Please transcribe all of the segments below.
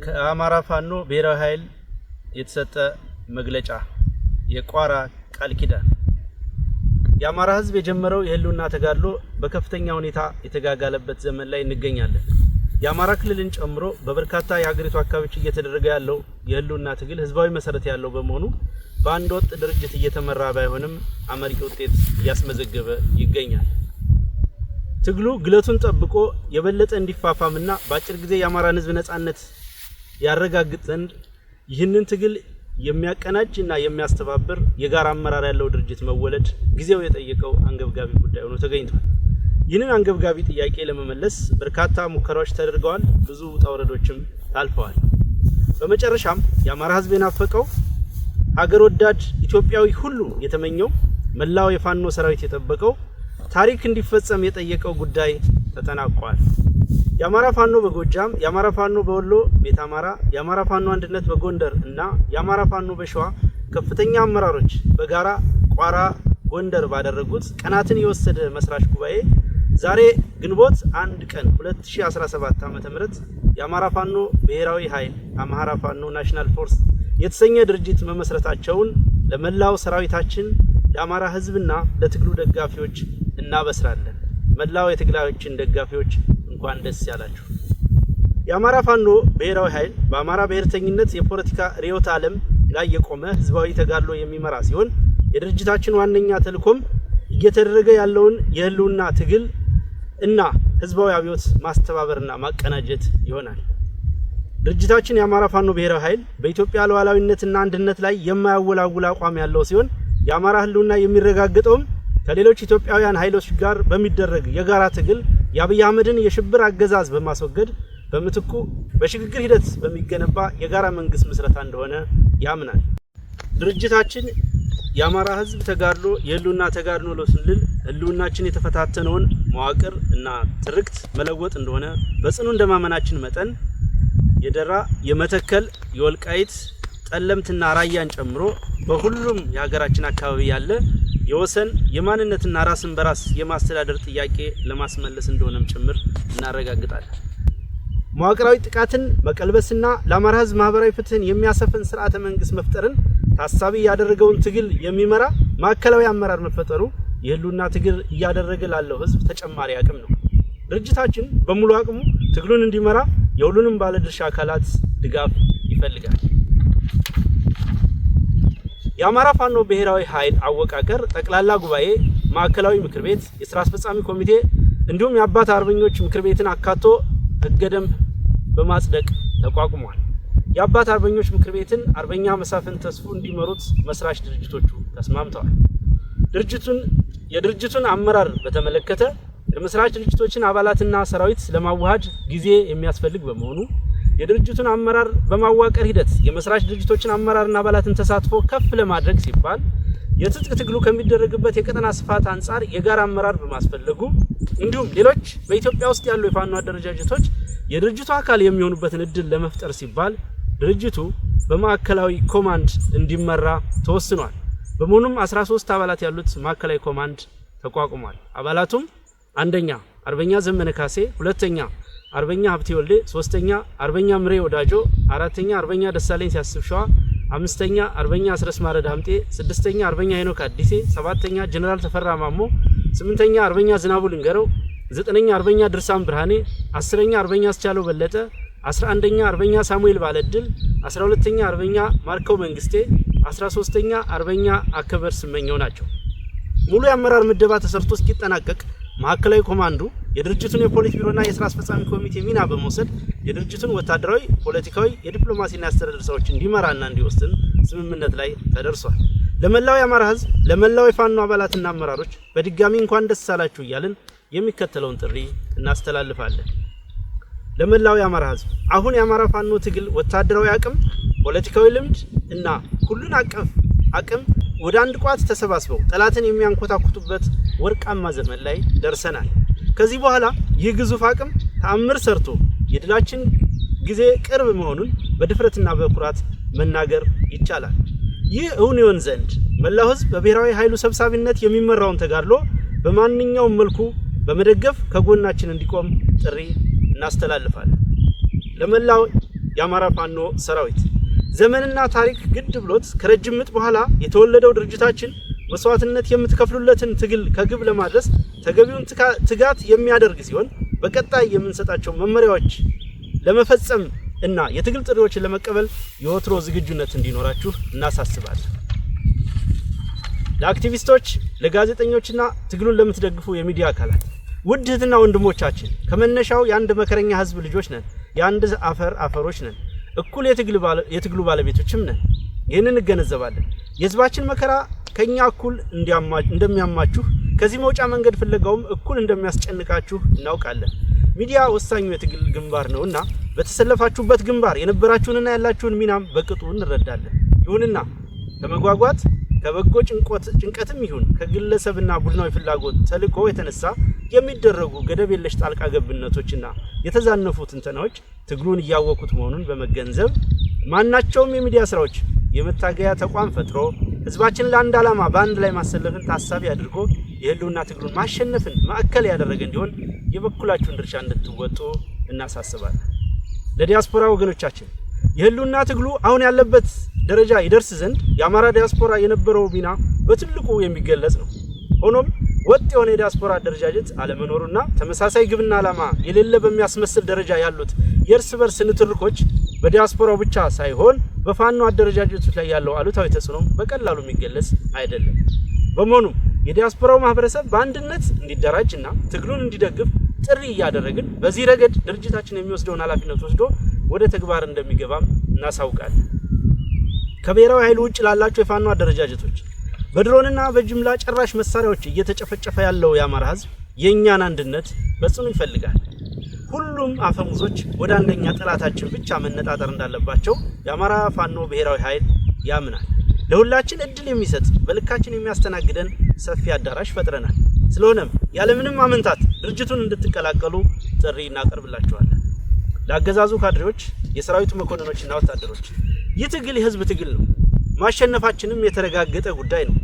ከአማራ ፋኖ ብሔራዊ ኃይል የተሰጠ መግለጫ የቋራ ቃል ኪዳን የአማራ ህዝብ የጀመረው የህልውና ተጋድሎ በከፍተኛ ሁኔታ የተጋጋለበት ዘመን ላይ እንገኛለን። የአማራ ክልልን ጨምሮ በበርካታ የሀገሪቱ አካባቢዎች እየተደረገ ያለው የህልውና ትግል ህዝባዊ መሰረት ያለው በመሆኑ በአንድ ወጥ ድርጅት እየተመራ ባይሆንም አመርቂ ውጤት ያስመዘገበ ይገኛል። ትግሉ ግለቱን ጠብቆ የበለጠ እንዲፋፋምና በአጭር ጊዜ የአማራን ህዝብ ነጻነት ያረጋግጥ ዘንድ ይህንን ትግል የሚያቀናጅና የሚያስተባብር የጋራ አመራር ያለው ድርጅት መወለድ ጊዜው የጠየቀው አንገብጋቢ ጉዳይ ሆኖ ተገኝቷል። ይህንን አንገብጋቢ ጥያቄ ለመመለስ በርካታ ሙከራዎች ተደርገዋል፣ ብዙ ውጣ ውረዶችም ታልፈዋል። በመጨረሻም የአማራ ህዝብ የናፈቀው ሀገር ወዳድ ኢትዮጵያዊ ሁሉ የተመኘው መላው የፋኖ ሰራዊት የጠበቀው ታሪክ እንዲፈጸም የጠየቀው ጉዳይ ተጠናቋል። የአማራ ፋኖ በጎጃም፣ የአማራ ፋኖ በወሎ ቤት አማራ፣ የአማራ ፋኖ አንድነት በጎንደር እና የአማራ ፋኖ በሸዋ ከፍተኛ አመራሮች በጋራ ቋራ ጎንደር ባደረጉት ቀናትን የወሰደ መስራች ጉባኤ ዛሬ ግንቦት 1 ቀን 2017 ዓ.ም የአማራ ፋኖ ብሔራዊ ኃይል አማራ ፋኖ ናሽናል ፎርስ የተሰኘ ድርጅት መመስረታቸውን ለመላው ሰራዊታችን ለአማራ ህዝብና ለትግሉ ደጋፊዎች እናበስራለን። መላው የትግላችን ደጋፊዎች እንኳን ደስ ያላችሁ። የአማራ ፋኖ ብሔራዊ ኃይል በአማራ ብሔርተኝነት የፖለቲካ ርዕዮተ ዓለም ላይ የቆመ ህዝባዊ ተጋድሎ የሚመራ ሲሆን የድርጅታችን ዋነኛ ተልዕኮም እየተደረገ ያለውን የህልውና ትግል እና ህዝባዊ አብዮት ማስተባበርና ማቀናጀት ይሆናል። ድርጅታችን የአማራ ፋኖ ብሔራዊ ኃይል በኢትዮጵያ ሉዓላዊነትና አንድነት ላይ የማያወላውል አቋም ያለው ሲሆን የአማራ ህልውና የሚረጋገጠውም ከሌሎች ኢትዮጵያውያን ኃይሎች ጋር በሚደረግ የጋራ ትግል የአብይ አህመድን የሽብር አገዛዝ በማስወገድ በምትኩ በሽግግር ሂደት በሚገነባ የጋራ መንግስት ምስረታ እንደሆነ ያምናል። ድርጅታችን የአማራ ህዝብ ተጋድሎ የህልውና ተጋድሎ ነው ስንል ህልውናችን የተፈታተነውን መዋቅር እና ትርክት መለወጥ እንደሆነ በጽኑ እንደማመናችን መጠን የደራ፣ የመተከል፣ የወልቃይት፣ ጠለምትና ራያን ጨምሮ በሁሉም የሀገራችን አካባቢ ያለ የወሰን የማንነትና ራስን በራስ የማስተዳደር ጥያቄ ለማስመለስ እንደሆነም ጭምር እናረጋግጣለን። መዋቅራዊ ጥቃትን መቀልበስና ለአማራ ህዝብ ማህበራዊ ፍትህን የሚያሰፍን ስርዓተ መንግስት መፍጠርን ታሳቢ ያደረገውን ትግል የሚመራ ማዕከላዊ አመራር መፈጠሩ የህልውና ትግል እያደረገ ላለው ህዝብ ተጨማሪ አቅም ነው። ድርጅታችን በሙሉ አቅሙ ትግሉን እንዲመራ የሁሉንም ባለድርሻ አካላት ድጋፍ ይፈልጋል። የአማራ ፋኖ ብሔራዊ ኃይል አወቃቀር ጠቅላላ ጉባኤ፣ ማዕከላዊ ምክር ቤት፣ የሥራ አስፈጻሚ ኮሚቴ እንዲሁም የአባት አርበኞች ምክር ቤትን አካቶ ህገ ደንብ በማጽደቅ ተቋቁሟል። የአባት አርበኞች ምክር ቤትን አርበኛ መሳፍን ተስፉ እንዲመሩት መስራች ድርጅቶቹ ተስማምተዋል። የድርጅቱን አመራር በተመለከተ የመስራች ድርጅቶችን አባላትና ሰራዊት ለማዋሃድ ጊዜ የሚያስፈልግ በመሆኑ የድርጅቱን አመራር በማዋቀር ሂደት የመስራች ድርጅቶችን አመራርና አባላትን ተሳትፎ ከፍ ለማድረግ ሲባል የትጥቅ ትግሉ ከሚደረግበት የቀጠና ስፋት አንጻር የጋራ አመራር በማስፈለጉ እንዲሁም ሌሎች በኢትዮጵያ ውስጥ ያሉ የፋኖ አደረጃጀቶች የድርጅቱ አካል የሚሆኑበትን እድል ለመፍጠር ሲባል ድርጅቱ በማዕከላዊ ኮማንድ እንዲመራ ተወስኗል። በመሆኑም 13 አባላት ያሉት ማዕከላዊ ኮማንድ ተቋቁሟል። አባላቱም አንደኛ አርበኛ ዘመነ ካሴ፣ ሁለተኛ አርበኛ ሀብቴ ወልዴ፣ ሶስተኛ አርበኛ ምሬ ወዳጆ፣ አራተኛ አርበኛ ደሳለኝ ሲያስብ ሸዋ፣ አምስተኛ አርበኛ አስረስ ማረድ ሀምጤ፣ ስድስተኛ አርበኛ ሄኖክ አዲሴ፣ ሰባተኛ ጀነራል ተፈራ ማሞ፣ ስምንተኛ አርበኛ ዝናቡ ልንገረው፣ ዘጠነኛ አርበኛ ድርሳም ብርሃኔ፣ አስረኛ አርበኛ አስቻለው በለጠ፣ 11ኛ አርበኛ ሳሙኤል ባለድል፣ 12ኛ አርበኛ ማርከው መንግስቴ፣ 13ኛ አርበኛ አከበር ስመኘው ናቸው። ሙሉ የአመራር ምደባ ተሰርቶ እስኪጠናቀቅ ማዕከላዊ ኮማንዱ የድርጅቱን የፖሊስ ቢሮና የሥራ አስፈጻሚ ኮሚቴ ሚና በመውሰድ የድርጅቱን ወታደራዊ፣ ፖለቲካዊ፣ የዲፕሎማሲና የአስተዳደር ስራዎች እንዲመራና እንዲወስን ስምምነት ላይ ተደርሷል። ለመላው የአማራ ህዝብ፣ ለመላው የፋኖ አባላትና አመራሮች በድጋሚ እንኳን ደስ አላችሁ እያልን የሚከተለውን ጥሪ እናስተላልፋለን። ለመላው የአማራ ህዝብ አሁን የአማራ ፋኖ ትግል ወታደራዊ አቅም፣ ፖለቲካዊ ልምድ እና ሁሉን አቀፍ አቅም ወደ አንድ ቋት ተሰባስበው ጠላትን የሚያንኮታኩቱበት ወርቃማ ዘመን ላይ ደርሰናል። ከዚህ በኋላ ይህ ግዙፍ አቅም ተአምር ሰርቶ የድላችን ጊዜ ቅርብ መሆኑን በድፍረትና በኩራት መናገር ይቻላል። ይህ እውን ይሆን ዘንድ መላው ህዝብ በብሔራዊ ኃይሉ ሰብሳቢነት የሚመራውን ተጋድሎ በማንኛውም መልኩ በመደገፍ ከጎናችን እንዲቆም ጥሪ እናስተላልፋለን። ለመላው የአማራ ፋኖ ሰራዊት ዘመንና ታሪክ ግድ ብሎት ከረጅም ምጥ በኋላ የተወለደው ድርጅታችን መስዋዕትነት የምትከፍሉለትን ትግል ከግብ ለማድረስ ተገቢውን ትጋት የሚያደርግ ሲሆን በቀጣይ የምንሰጣቸው መመሪያዎች ለመፈጸም እና የትግል ጥሪዎችን ለመቀበል የወትሮ ዝግጁነት እንዲኖራችሁ እናሳስባለን። ለአክቲቪስቶች፣ ለጋዜጠኞችና ትግሉን ለምትደግፉ የሚዲያ አካላት ውድ እህትና ወንድሞቻችን ከመነሻው የአንድ መከረኛ ህዝብ ልጆች ነን። የአንድ አፈሮች ነን። እኩል የትግሉ ባለቤቶችም ነን። ይህንን እንገነዘባለን። የህዝባችን መከራ ከኛ እኩል እንደሚያማችሁ ከዚህ መውጫ መንገድ ፍለጋውም እኩል እንደሚያስጨንቃችሁ እናውቃለን። ሚዲያ ወሳኙ የትግል ግንባር ነውና በተሰለፋችሁበት ግንባር የነበራችሁንና ያላችሁን ሚናም በቅጡ እንረዳለን። ይሁንና ከመጓጓት ከበጎ ጭንቀትም ይሁን ከግለሰብና ቡድናዊ ፍላጎት ተልዕኮ የተነሳ የሚደረጉ ገደብ የለሽ ጣልቃ ገብነቶችና የተዛነፉ ትንተናዎች ትግሉን እያወቁት መሆኑን በመገንዘብ ማናቸውም የሚዲያ ስራዎች የመታገያ ተቋም ፈጥሮ ህዝባችን ለአንድ ዓላማ በአንድ ላይ ማሰለፍን ታሳቢ አድርጎ የህልውና ትግሉን ማሸነፍን ማዕከል ያደረገ እንዲሆን የበኩላችሁን ድርሻ እንድትወጡ እናሳስባለን። ለዲያስፖራ ወገኖቻችን የህልውና ትግሉ አሁን ያለበት ደረጃ ይደርስ ዘንድ የአማራ ዲያስፖራ የነበረው ሚና በትልቁ የሚገለጽ ነው። ሆኖም ወጥ የሆነ የዲያስፖራ አደረጃጀት አለመኖሩና ተመሳሳይ ግብና ዓላማ የሌለ በሚያስመስል ደረጃ ያሉት የእርስ በርስ ንትርኮች በዲያስፖራው ብቻ ሳይሆን በፋኖ አደረጃጀቶች ላይ ያለው አሉታዊ ተጽዕኖ በቀላሉ የሚገለጽ አይደለም። በመሆኑም የዲያስፖራው ማህበረሰብ በአንድነት እንዲደራጅና ትግሉን እንዲደግፍ ጥሪ እያደረግን በዚህ ረገድ ድርጅታችን የሚወስደውን ኃላፊነት ወስዶ ወደ ተግባር እንደሚገባም እናሳውቃለን። ከብሔራዊ ኃይል ውጭ ላላቸው የፋኖ አደረጃጀቶች በድሮንና በጅምላ ጨራሽ መሳሪያዎች እየተጨፈጨፈ ያለው የአማራ ህዝብ የኛን አንድነት በጽኑ ይፈልጋል። ሁሉም አፈሙዞች ወደ አንደኛ ጠላታችን ብቻ መነጣጠር እንዳለባቸው የአማራ ፋኖ ብሔራዊ ኃይል ያምናል። ለሁላችን እድል የሚሰጥ በልካችን የሚያስተናግደን ሰፊ አዳራሽ ፈጥረናል። ስለሆነም ያለምንም አመንታት ድርጅቱን እንድትቀላቀሉ ጥሪ እናቀርብላችኋለን። ለአገዛዙ ካድሬዎች፣ የሰራዊቱ መኮንኖችና ወታደሮች ይህ ትግል የህዝብ ትግል ነው። ማሸነፋችንም የተረጋገጠ ጉዳይ ነው።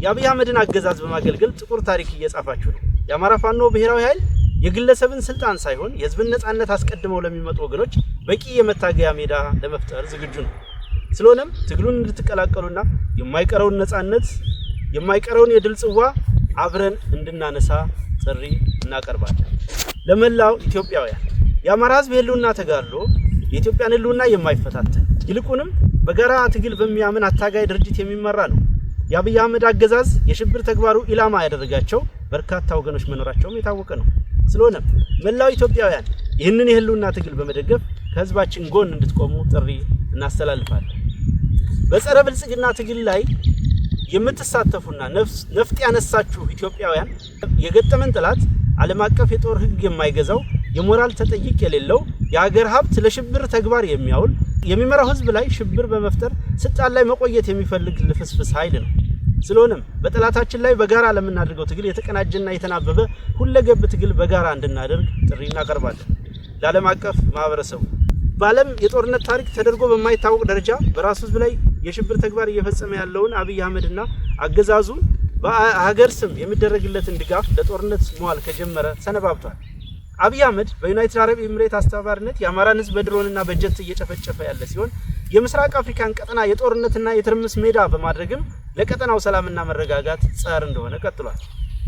የአብይ አህመድን አገዛዝ በማገልገል ጥቁር ታሪክ እየጻፋችሁ ነው። የአማራ ፋኖ ብሔራዊ ኃይል የግለሰብን ስልጣን ሳይሆን የህዝብን ነጻነት አስቀድመው ለሚመጡ ወገኖች በቂ የመታገያ ሜዳ ለመፍጠር ዝግጁ ነው። ስለሆነም ትግሉን እንድትቀላቀሉና የማይቀረውን ነጻነት የማይቀረውን የድል ጽዋ አብረን እንድናነሳ ጥሪ እናቀርባለን። ለመላው ኢትዮጵያውያን የአማራ ህዝብ የህልውና ተጋድሎ የኢትዮጵያን ህልውና የማይፈታተን ይልቁንም በጋራ ትግል በሚያምን አታጋይ ድርጅት የሚመራ ነው። የአብይ አህመድ አገዛዝ የሽብር ተግባሩ ኢላማ ያደረጋቸው በርካታ ወገኖች መኖራቸውም የታወቀ ነው። ስለሆነም መላው ኢትዮጵያውያን ይህንን የህልውና ትግል በመደገፍ ከህዝባችን ጎን እንድትቆሙ ጥሪ እናስተላልፋለን። በጸረ ብልጽግና ትግል ላይ የምትሳተፉና ነፍጥ ያነሳችሁ ኢትዮጵያውያን የገጠመን ጠላት ዓለም አቀፍ የጦር ህግ የማይገዛው የሞራል ተጠይቅ የሌለው የሀገር ሀብት ለሽብር ተግባር የሚያውል የሚመራው ህዝብ ላይ ሽብር በመፍጠር ስልጣን ላይ መቆየት የሚፈልግ ልፍስፍስ ኃይል ነው። ስለሆነም በጠላታችን ላይ በጋራ ለምናደርገው ትግል የተቀናጀና የተናበበ ሁለገብ ትግል በጋራ እንድናደርግ ጥሪ እናቀርባለን። ለዓለም አቀፍ ማህበረሰቡ በዓለም የጦርነት ታሪክ ተደርጎ በማይታወቅ ደረጃ በራሱ ህዝብ ላይ የሽብር ተግባር እየፈጸመ ያለውን አብይ አህመድና አገዛዙ በሀገር ስም የሚደረግለትን ድጋፍ ለጦርነት መዋል ከጀመረ ሰነባብቷል። አብይ አህመድ በዩናይትድ አረብ ኤሚሬት አስተባባሪነት የአማራን ህዝብ በድሮንና በጀት እየጨፈጨፈ ያለ ሲሆን የምስራቅ አፍሪካን ቀጠና የጦርነትና የትርምስ ሜዳ በማድረግም ለቀጠናው ሰላምና መረጋጋት ጸር እንደሆነ ቀጥሏል።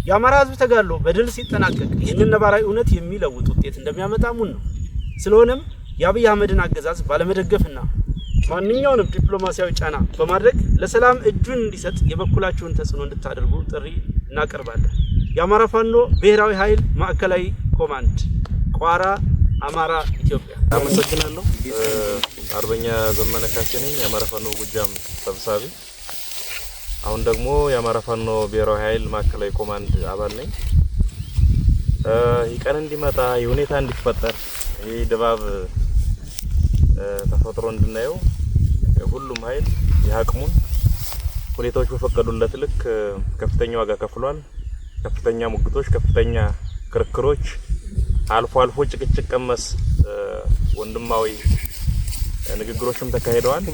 የአማራ ህዝብ ተጋድሎ በድል ሲጠናቀቅ ይህንን ነባራዊ እውነት የሚለውጥ ውጤት እንደሚያመጣ ሙን ነው። ስለሆነም የአብይ አህመድን አገዛዝ ባለመደገፍና ማንኛውንም ዲፕሎማሲያዊ ጫና በማድረግ ለሰላም እጁን እንዲሰጥ የበኩላችሁን ተጽዕኖ እንድታደርጉ ጥሪ እናቀርባለን። የአማራ ፋኖ ብሔራዊ ኃይል ማዕከላዊ ኮማንድ ቋራ አማራ ኢትዮጵያ። አመሰግናለሁ። አርበኛ ዘመነ ካሴ ነኝ፣ የአማራ ፋኖ ጎጃም ሰብሳቢ። አሁን ደግሞ የአማራ ፋኖ ብሔራዊ ኃይል ማዕከላዊ ኮማንድ አባል ነኝ። ይህ ቀን እንዲመጣ የሁኔታ እንዲፈጠር ይህ ድባብ ተፈጥሮ እንድናየው ሁሉም ኃይል የአቅሙን ሁኔታዎች በፈቀዱለት ልክ ከፍተኛ ዋጋ ከፍሏል። ከፍተኛ ሙግቶች፣ ከፍተኛ ክርክሮች፣ አልፎ አልፎ ጭቅጭቅ ቀመስ ወንድማዊ ንግግሮችም ተካሂደዋል።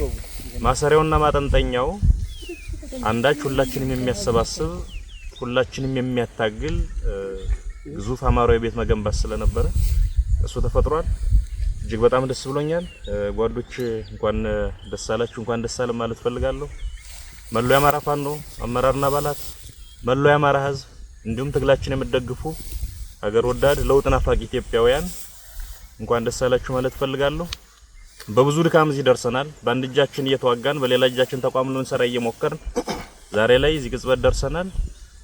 ማሰሪያውና ማጠንጠኛው አንዳች ሁላችንም የሚያሰባስብ ሁላችንም የሚያታግል ግዙፍ አማራዊ ቤት መገንባት ስለነበረ እሱ ተፈጥሯል። እጅግ በጣም ደስ ብሎኛል። ጓዶች እንኳን ደስ አላችሁ፣ እንኳን ደስ አለን ማለት ፈልጋለሁ። መላው የአማራ ፋኖ አመራርና አባላት፣ መላው የአማራ ህዝብ እንዲሁም ትግላችን የምትደግፉ ሀገር ወዳድ ለውጥ ናፋቂ ኢትዮጵያውያን እንኳን ደስ አላችሁ ማለት ፈልጋለሁ። በብዙ ድካም እዚህ ደርሰናል። በአንድ እጃችን እየተዋጋን በሌላ እጃችን ተቋም ልንሰራ እየሞከርን ዛሬ ላይ እዚህ ቅጽበት ደርሰናል።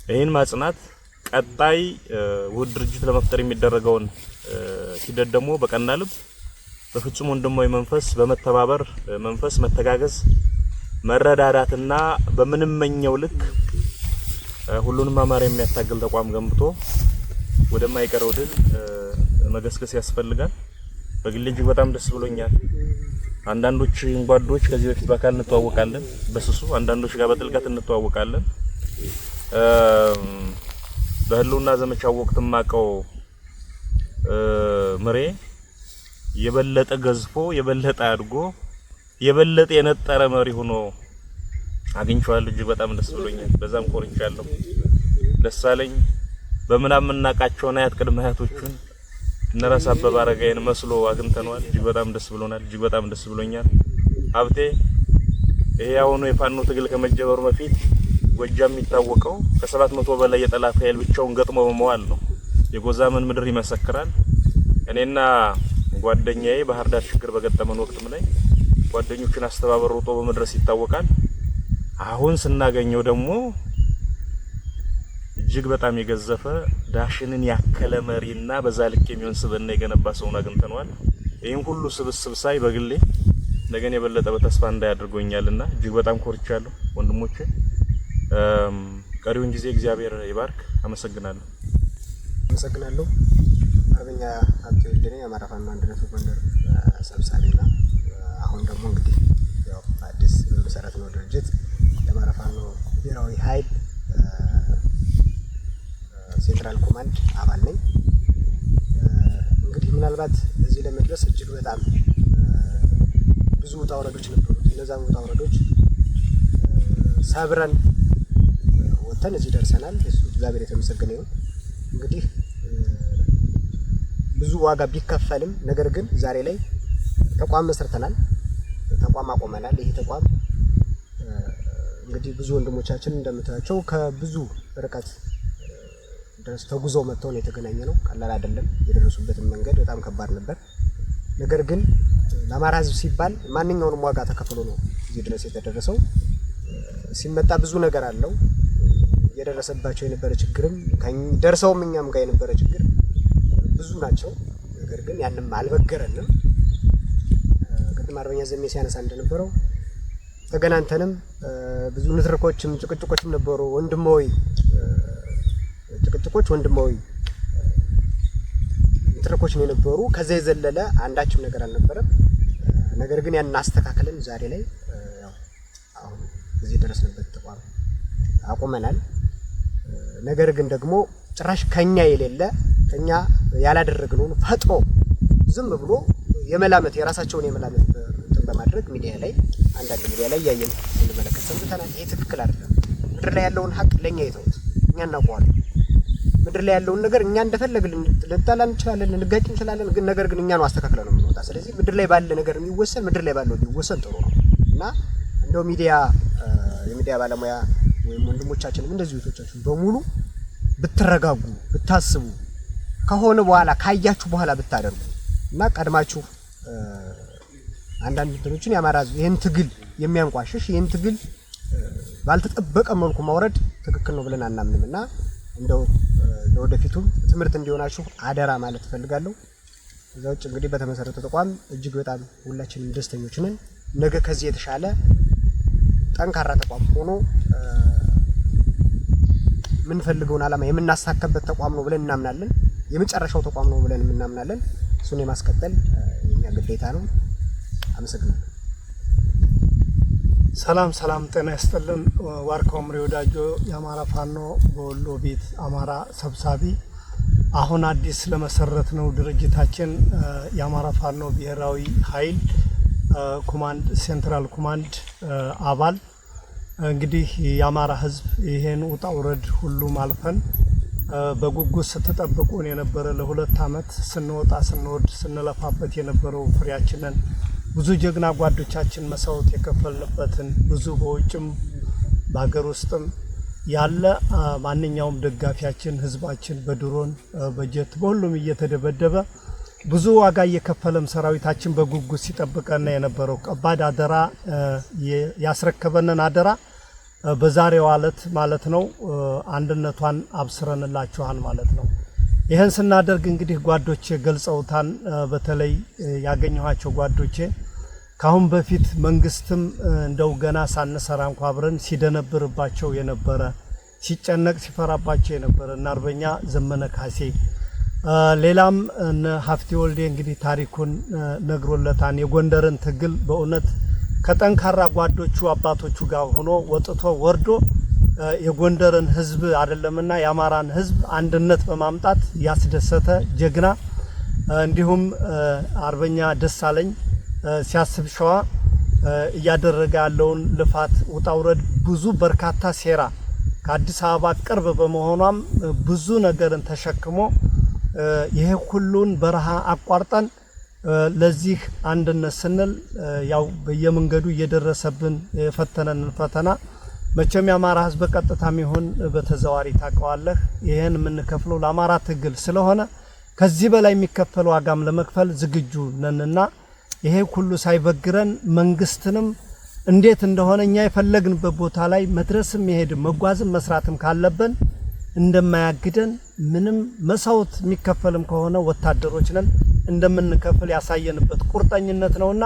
ይሄን ማጽናት ቀጣይ ውድ ድርጅት ለመፍጠር የሚደረገውን ሂደት ደግሞ በቀና ልብ በፍጹም ወንድማዊ መንፈስ በመተባበር መንፈስ መተጋገዝ መረዳዳትና በምንመኘው ልክ ሁሉንም አማራ የሚያታግል ተቋም ገንብቶ ወደማይቀረው ድል መገስገስ ያስፈልጋል። በግሌ እጅግ በጣም ደስ ብሎኛል። አንዳንዶች ጓዶች ከዚህ በፊት በአካል እንተዋወቃለን በስሱ፣ አንዳንዶች ጋር በጥልቀት እንተዋወቃለን። በህልውና ዘመቻው ወቅት ማቀው ምሬ የበለጠ ገዝፎ የበለጠ አድጎ የበለጠ የነጠረ መሪ ሆኖ አግኝቻለሁ። እጅግ በጣም ደስ ብሎኛል። በዛም ኮርቻለሁ። ደስ አለኝ። በምናምን እናቃቸውና አያት ቅድመ አያቶቹን እነራስ አበበ አረጋይን መስሎ አግኝተነዋል። እጅግ በጣም ደስ ብሎናል። እጅግ በጣም ደስ ብሎኛል። ሀብቴ ይሄ አሁን የፋኖ ትግል ከመጀመሩ በፊት ጎጃም የሚታወቀው ከ700 በላይ የጠላት ኃይል ብቻውን ገጥሞ በመዋል ነው። የጎዛመን ምድር ይመሰክራል። እኔና ጓደኛዬ ባህር ዳር ችግር በገጠመን ወቅትም ላይ ጓደኞችን አስተባብሮ ጦ በመድረስ ይታወቃል። አሁን ስናገኘው ደግሞ እጅግ በጣም የገዘፈ ዳሽንን ያከለ መሪና በዛ ልክ የሚሆን ስብዕና የገነባ ሰውን አግኝተነዋል። ይሄን ሁሉ ስብስብ ሳይ በግሌ ነገን የበለጠ በተስፋ እንዳያደርጎኛልና እጅግ በጣም ኮርቻለሁ ወንድሞቼ። ቀሪውን ጊዜ እግዚአብሔር ይባርክ። አመሰግናለሁ። አመሰግናለሁ። አርበኛ ሀብቴ ወልዴ የአማራ ፋኖ አንድነት ጎንደር ሰብሳቢና አሁን ደግሞ እንግዲህ ያው አዲስ መሰረት ነው ድርጅት የአማራ ፋኖ ብሔራዊ ኃይል ሴንትራል ኮማንድ አባል ነኝ። እንግዲህ ምናልባት እዚህ ለመድረስ እጅግ በጣም ብዙ ውጣ ውረዶች ነበሩ። እነዛም ውጣ ውረዶች ሰብረን ወጥተን እዚህ ደርሰናል። እሱ እግዚአብሔር የተመሰገነ ይሁን። እንግዲህ ብዙ ዋጋ ቢከፈልም ነገር ግን ዛሬ ላይ ተቋም መስርተናል፣ ተቋም አቆመናል። ይሄ ተቋም እንግዲህ ብዙ ወንድሞቻችን እንደምታያቸው ከብዙ ርቀት ድረስ ተጉዘው መጥተው ነው የተገናኘነው። ቀላል አይደለም። የደረሱበትን መንገድ በጣም ከባድ ነበር። ነገር ግን ለአማራ ሕዝብ ሲባል ማንኛውንም ዋጋ ተከፍሎ ነው እዚህ ድረስ የተደረሰው። ሲመጣ ብዙ ነገር አለው። የደረሰባቸው የነበረ ችግርም ደርሰውም እኛም ጋር የነበረ ችግር ብዙ ናቸው። ነገር ግን ያንም አልበገረንም። ቅድም አርበኛ ዘሜ ሲያነሳ እንደነበረው ተገናንተንም ብዙ ንትርኮችም ጭቅጭቆችም ነበሩ። ወንድማዊ ጭቅጭቆች፣ ወንድማዊ ንትርኮች ነው የነበሩ። ከዛ የዘለለ አንዳችም ነገር አልነበረም። ነገር ግን ያን አስተካክለን ዛሬ ላይ ያው አሁን እዚህ ደረስንበት ተቋም አቆመናል። ነገር ግን ደግሞ ጭራሽ ከኛ የሌለ ከኛ ያላደረግነውን ፈጥሮ ዝም ብሎ የመላመት የራሳቸውን የመላመት እንትን በማድረግ ሚዲያ ላይ አንዳንድ ሚዲያ ላይ ያየን እንመለከት ሰምተናል። ይሄ ትክክል አይደለም። ምድር ላይ ያለውን ሀቅ ለኛ ይተውት፣ እኛ እናውቀዋለን። ምድር ላይ ያለውን ነገር እኛ እንደፈለግን ልንጣላ እንችላለን፣ ልንጋጭ እንችላለን። ግን ነገር ግን እኛ ነው አስተካክለን ነው የምንወጣ። ስለዚህ ምድር ላይ ባለ ነገር የሚወሰን ምድር ላይ ባለው ቢወሰን ጥሩ ነው እና እንደው ሚዲያ የሚዲያ ባለሙያ ወይም ወንድሞቻችንም እንደዚህ እህቶቻችን በሙሉ ብትረጋጉ፣ ብታስቡ፣ ከሆነ በኋላ ካያችሁ በኋላ ብታደርጉ እና ቀድማችሁ አንዳንድ እንትኖችን ያማራ ይሄን ትግል የሚያንቋሽሽ ይሄን ትግል ባልተጠበቀ መልኩ ማውረድ ትክክል ነው ብለን አናምንምና እንደው ለወደፊቱም ትምህርት እንዲሆናችሁ አደራ ማለት ፈልጋለሁ። እዛ ውጭ እንግዲህ በተመሰረተ ተቋም እጅግ በጣም ሁላችንም ደስተኞች ነን። ነገ ከዚህ የተሻለ ጠንካራ ተቋም ሆኖ ምን ፈልገውን ዓላማ የምናሳካበት ተቋም ነው ብለን እናምናለን። የመጨረሻው ተቋም ነው ብለን እናምናለን። እሱን የማስቀጠል የኛ ግዴታ ነው። አመሰግናለሁ። ሰላም ጤና ይስጥልን። ዋርካው ምሬ ወዳጆ የአማራ ፋኖ በወሎ ቤት አማራ ሰብሳቢ፣ አሁን አዲስ ለመሰረት ነው ድርጅታችን የአማራ ፋኖ ብሔራዊ ኃይል ኮማንድ ሴንትራል ኮማንድ አባል። እንግዲህ የአማራ ሕዝብ ይሄን ውጣ ውረድ ሁሉ ማልፈን በጉጉት ስትጠብቁን የነበረ ለ2 አመት ስንወጣ ስንወርድ ስንለፋበት የነበረው ፍሬያችንን ብዙ ጀግና ጓዶቻችን መስዋዕት የከፈልንበትን ብዙ በውጭም በአገር ውስጥም ያለ ማንኛውም ደጋፊያችን ህዝባችን በድሮን በጀት በሁሉም እየተደበደበ ብዙ ዋጋ እየከፈለም ሰራዊታችን በጉጉት ሲጠብቀና የነበረው ከባድ አደራ ያስረከበንን አደራ በዛሬው ዕለት ማለት ነው አንድነቷን አብስረንላችኋል ማለት ነው። ይሄን ስናደርግ እንግዲህ ጓዶቼ ገልጸውታን በተለይ ያገኘኋቸው ጓዶቼ ካሁን በፊት መንግስትም እንደው ገና ሳንሰራ እንኳን አብረን ሲደነብርባቸው የነበረ ሲጨነቅ ሲፈራባቸው የነበረ እና አርበኛ ዘመነ ካሴ ሌላም እነ ሀፍቲ ወልዴ እንግዲህ ታሪኩን ነግሮለታን የጎንደርን ትግል በእውነት ከጠንካራ ጓዶቹ አባቶቹ ጋር ሆኖ ወጥቶ ወርዶ የጎንደርን ህዝብ አይደለምና የአማራን ህዝብ አንድነት በማምጣት ያስደሰተ ጀግና እንዲሁም አርበኛ ደሳለኝ ሲያስብ ሸዋ እያደረገ ያለውን ልፋት ውጣውረድ ብዙ በርካታ ሴራ ከአዲስ አበባ ቅርብ በመሆኗም ብዙ ነገርን ተሸክሞ ይሄ ሁሉን በረሃ አቋርጠን ለዚህ አንድነት ስንል ያው በየመንገዱ እየደረሰብን የፈተነን ፈተና መቼም የአማራ ህዝብ በቀጥታም ይሁን በተዘዋሪ ታቀዋለህ ይሄን የምንከፍለው ለአማራ ትግል ስለሆነ ከዚህ በላይ የሚከፈለው ዋጋም ለመክፈል ዝግጁ ነንና ይሄ ሁሉ ሳይበግረን መንግስትንም እንዴት እንደሆነ እኛ የፈለግንበት ቦታ ላይ መድረስም መሄድም መጓዝም መስራትም ካለበን እንደማያግደን ምንም መስዋዕት የሚከፈልም ከሆነ ወታደሮች ነን እንደምንከፍል ያሳየንበት ቁርጠኝነት ነውና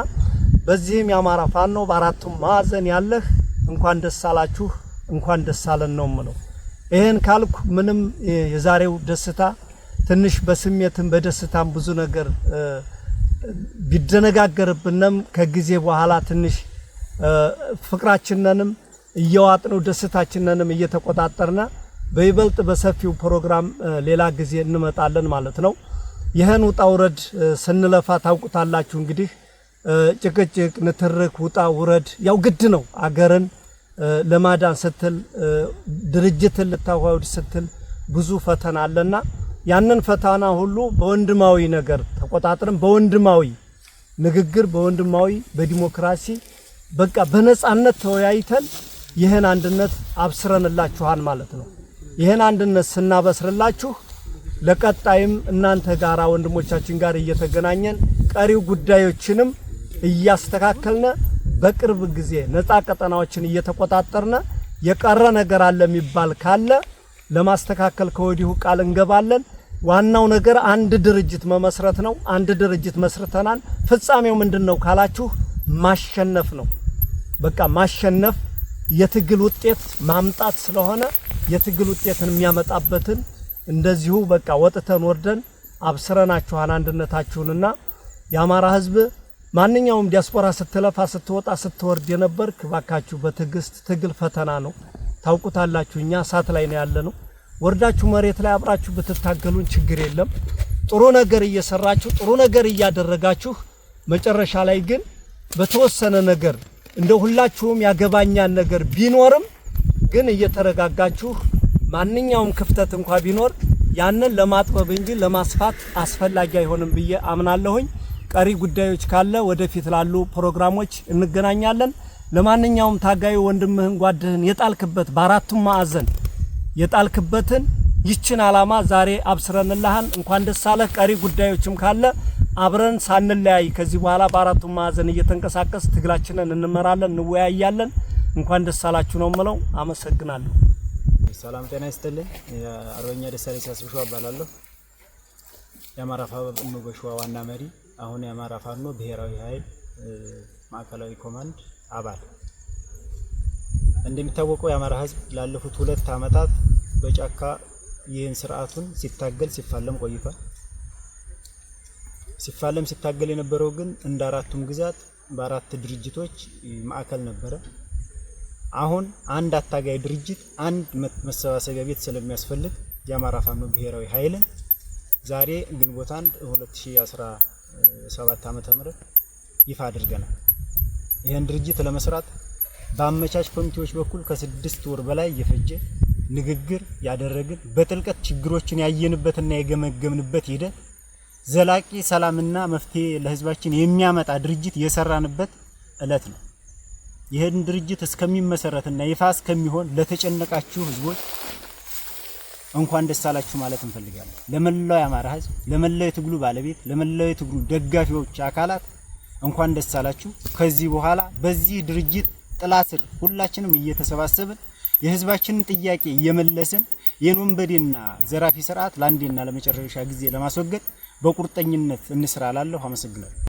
በዚህም የአማራ ፋኖ በአራቱም ማዕዘን ያለህ እንኳን ደስ አላችሁ እንኳን ደስ አለን ነው ማለት። ይሄን ካልኩ ምንም የዛሬው ደስታ ትንሽ በስሜትም በደስታም ብዙ ነገር ቢደነጋገርብንም ከጊዜ በኋላ ትንሽ ፍቅራችንንም እየዋጥነው ደስታችንንም እየተቆጣጠርና በይበልጥ በሰፊው ፕሮግራም ሌላ ጊዜ እንመጣለን ማለት ነው። ይሄን ውጣውረድ ስንለፋ ታውቁታላችሁ እንግዲህ ጭቅጭቅ ንትርክ ውጣ ውረድ ያው ግድ ነው። አገርን ለማዳን ስትል ድርጅትን ልታዋውድ ስትል ብዙ ፈተና አለና ያንን ፈተና ሁሉ በወንድማዊ ነገር ተቆጣጥረን በወንድማዊ ንግግር በወንድማዊ በዲሞክራሲ በቃ በነጻነት ተወያይተን ይሄን አንድነት አብስረንላችኋል ማለት ነው። ይሄን አንድነት ስናበስርላችሁ ለቀጣይም እናንተ ጋራ ወንድሞቻችን ጋር እየተገናኘን ቀሪው ጉዳዮችንም እያስተካከልነ በቅርብ ጊዜ ነፃ ቀጠናዎችን እየተቆጣጠርነ የቀረ ነገር አለ የሚባል ካለ ለማስተካከል ከወዲሁ ቃል እንገባለን። ዋናው ነገር አንድ ድርጅት መመስረት ነው። አንድ ድርጅት መስርተናል። ፍጻሜው ምንድነው ካላችሁ ማሸነፍ ነው። በቃ ማሸነፍ የትግል ውጤት ማምጣት ስለሆነ የትግል ውጤትን የሚያመጣበትን እንደዚሁ በቃ ወጥተን ወርደን አብስረናችኋል አንድነታችሁንና የአማራ ህዝብ ማንኛውም ዲያስፖራ ስትለፋ ስትወጣ ስትወርድ የነበርክ ባካችሁ በትግስት ትግል ፈተና ነው ታውቁታላችሁ። እኛ ሳት ላይ ነው ያለነው። ወርዳችሁ መሬት ላይ አብራችሁ ብትታገሉን ችግር የለም። ጥሩ ነገር እየሰራችሁ ጥሩ ነገር እያደረጋችሁ መጨረሻ ላይ ግን በተወሰነ ነገር እንደ ሁላችሁም ያገባኛል ነገር ቢኖርም ግን እየተረጋጋችሁ ማንኛውም ክፍተት እንኳን ቢኖር ያንን ለማጥበብ እንጂ ለማስፋት አስፈላጊ አይሆንም ብዬ አምናለሁኝ። ቀሪ ጉዳዮች ካለ ወደፊት ላሉ ፕሮግራሞች እንገናኛለን። ለማንኛውም ታጋዩ ወንድምህን ጓድህን የጣልክበት በአራቱም ማዕዘን የጣልክበትን ይችን ዓላማ ዛሬ አብስረንልሃን እንኳን ደስ አለህ። ቀሪ ጉዳዮችም ካለ አብረን ሳንለያይ ከዚህ በኋላ በአራቱም ማዕዘን እየተንቀሳቀስ ትግላችንን እንመራለን እንወያያለን። እንኳን ደስ አላችሁ ነው የምለው። አመሰግናለሁ። ሰላም ጤና ይስጥልኝ። አርበኛ ደሳለኝ ሲያስብ ሸዋ እባላለሁ። የአማራ ፋኖ በሸዋ ዋና መሪ፣ አሁን የአማራ ፋኖ ብሔራዊ ኃይል ማዕከላዊ ኮማንድ አባል። እንደሚታወቀው የአማራ ህዝብ ላለፉት 2 አመታት በጫካ ይህን ስርዓቱን ሲታገል ሲፋለም ቆይቷል። ሲታገል የነበረው ግን እንደ አራቱም ግዛት በአራት ድርጅቶች ማዕከል ነበረ። አሁን አንድ አታጋይ ድርጅት አንድ መሰባሰቢያ ቤት ስለሚያስፈልግ የአማራ ፋኖ ብሔራዊ ኃይልን ዛሬ ግንቦት 1 2017 ዓ.ም ይፋ አድርገናል። ይህን ድርጅት ለመስራት በአመቻች ኮሚቴዎች በኩል ከ6 ወር በላይ የፈጀ ንግግር ያደረግን በጥልቀት ችግሮችን ያየንበትና የገመገምንበት ሂደት ዘላቂ ሰላምና መፍትሄ ለህዝባችን የሚያመጣ ድርጅት የሰራንበት እለት ነው። ይሄን ድርጅት እስከሚመሰረትና ይፋ እስከሚሆን ለተጨነቃችሁ ህዝቦች እንኳን ደስ አላችሁ ማለት እንፈልጋለን። ለመላው የአማራ ህዝብ፣ ለመላው የትግሉ ባለቤት፣ ለመላው የትግሉ ደጋፊዎች አካላት እንኳን ደስ አላችሁ። ከዚህ በኋላ በዚህ ድርጅት ጥላ ስር ሁላችንም እየተሰባሰብን የህዝባችንን ጥያቄ እየመለስን የወንበዴና ዘራፊ ስርዓት ለአንዴና ለመጨረሻ ጊዜ ለማስወገድ በቁርጠኝነት እንስራ እላለሁ። አመሰግናለሁ።